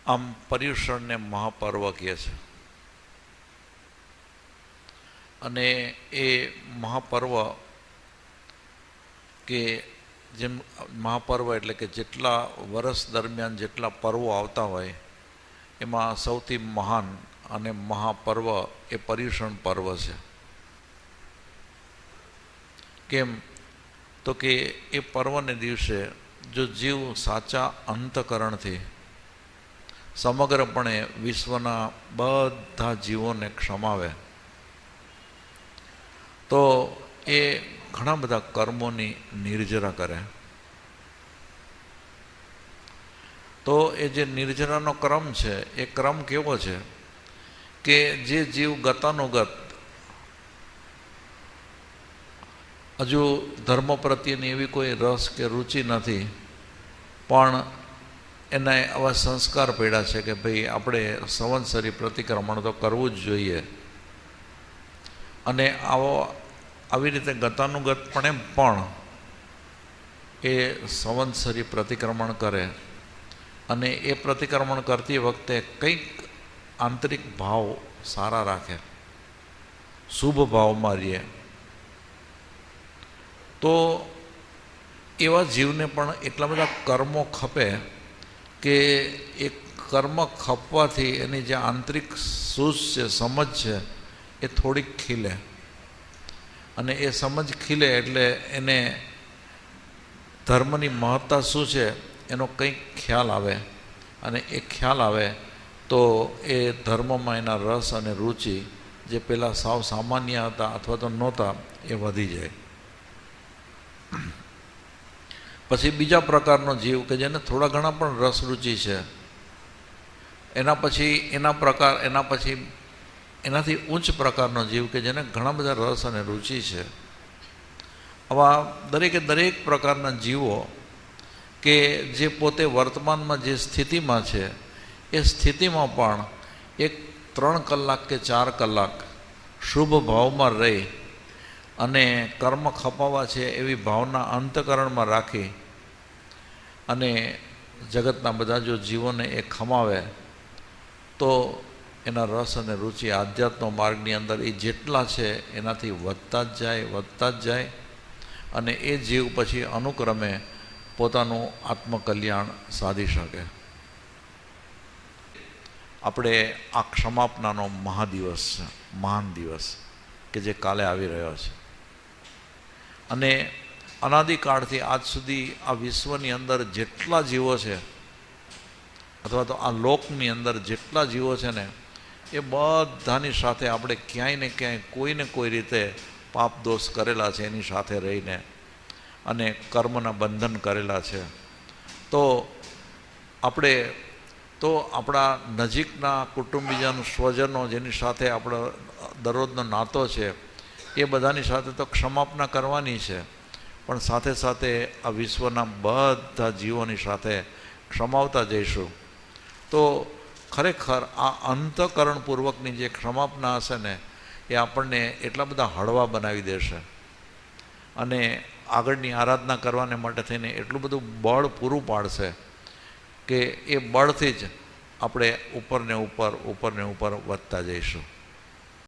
આમ પર્યુષણને મહાપર્વ કહે છે અને એ મહાપર્વ કે જેમ મહાપર્વ એટલે કે જેટલા વર્ષ દરમિયાન જેટલા પર્વો આવતા હોય એમાં સૌથી મહાન અને મહાપર્વ એ પર્યુષણ પર્વ છે. કેમ તો કે એ પર્વને દિવસે જો જીવ સાચા અંતકરણથી સમગ્રપણે વિશ્વના બધા જીવોને ક્ષમાવે તો એ ઘણા બધા કર્મોની નિર્જરા કરે. તો એ જે નિર્જરાનો ક્રમ છે એ ક્રમ કેવો છે કે જે જીવ ગતાનુગત હજુ ધર્મ પ્રત્યેની એવી કોઈ રસ કે રુચિ નથી, પણ એને આવા સંસ્કાર પડ્યા છે કે ભાઈ આપણે સંવત્સરી પ્રતિક્રમણ તો કરવું જ જોઈએ, અને આવી રીતે ગતાનુગતપણે પણ એ સંવત્સરી પ્રતિક્રમણ કરે અને એ પ્રતિક્રમણ કરતી વખતે કંઈક આંતરિક ભાવ સારા રાખે, શુભ ભાવમાં રહીએ, તો એવા જીવને પણ એટલા બધા કર્મો ખપે કે એ કર્મ ખપવાથી એની જે આંતરિક સૂઝ છે, સમજ છે, એ થોડીક ખીલે. અને એ સમજ ખીલે એટલે એને ધર્મની મહત્તા શું છે એનો કંઈક ખ્યાલ આવે, અને એ ખ્યાલ આવે તો એ ધર્મમાં એના રસ અને રુચિ જે પહેલાં સાવ સામાન્ય હતા અથવા તો નહોતા એ વધી જાય. પછી બીજા પ્રકારનો જીવ કે જેને થોડા ઘણા પણ રસ રુચિ છે, એનાથી ઉચ્ચ પ્રકારનો જીવ કે જેને ઘણા બધા રસ અને રુચિ છે. આવા દરેક પ્રકારના જીવો કે જે પોતે વર્તમાનમાં જે સ્થિતિમાં છે એ સ્થિતિમાં પણ એક 3 કલાક કે 4 કલાક શુભ ભાવમાં રહી અને કર્મ ખપાવા છે એવી ભાવના અંતકરણમાં રાખી અને જગતના બધા જો જીવોને એ ખમાવે તો એના રસ અને રુચિ આધ્યાત્મ માર્ગની અંદર એ જેટલા છે એનાથી વધતા જ જાય અને એ જીવ પછી અનુક્રમે પોતાનું આત્મકલ્યાણ સાધી શકે. આપણે આ ક્ષમાપનાનો મહાદિવસ છે, મહાન દિવસ કે જે કાલે આવી રહ્યો છે, અને અનાદિકાળથી આજ સુધી આ વિશ્વની અંદર જેટલા જીવો છે અથવા તો આ લોકની અંદર જેટલા જીવો છે ને એ બધાની સાથે આપણે ક્યાંય ને ક્યાંય કોઈને કોઈ રીતે પાપ દોષ કરેલા છે, એની સાથે રહીને અને કર્મના બંધન કરેલા છે. તો આપણા નજીકના કુટુંબીજન, સ્વજનો જેની સાથે આપણો દરરોજનો નાતો છે એ બધાની સાથે તો ક્ષમાપના કરવાની છે, પણ સાથે સાથે આ વિશ્વના બધા જીવોની સાથે ક્ષમાવતા જઈશું તો ખરેખર આ અંતઃકરણપૂર્વકની જે ક્ષમાપના હશે ને એ આપણને એટલા બધા હળવા બનાવી દેશે અને આગળની આરાધના કરવાને માટે થઈને એટલું બધું બળ પૂરું પાડશે કે એ બળથી જ આપણે ઉપર ને ઉપર વધતા જઈશું.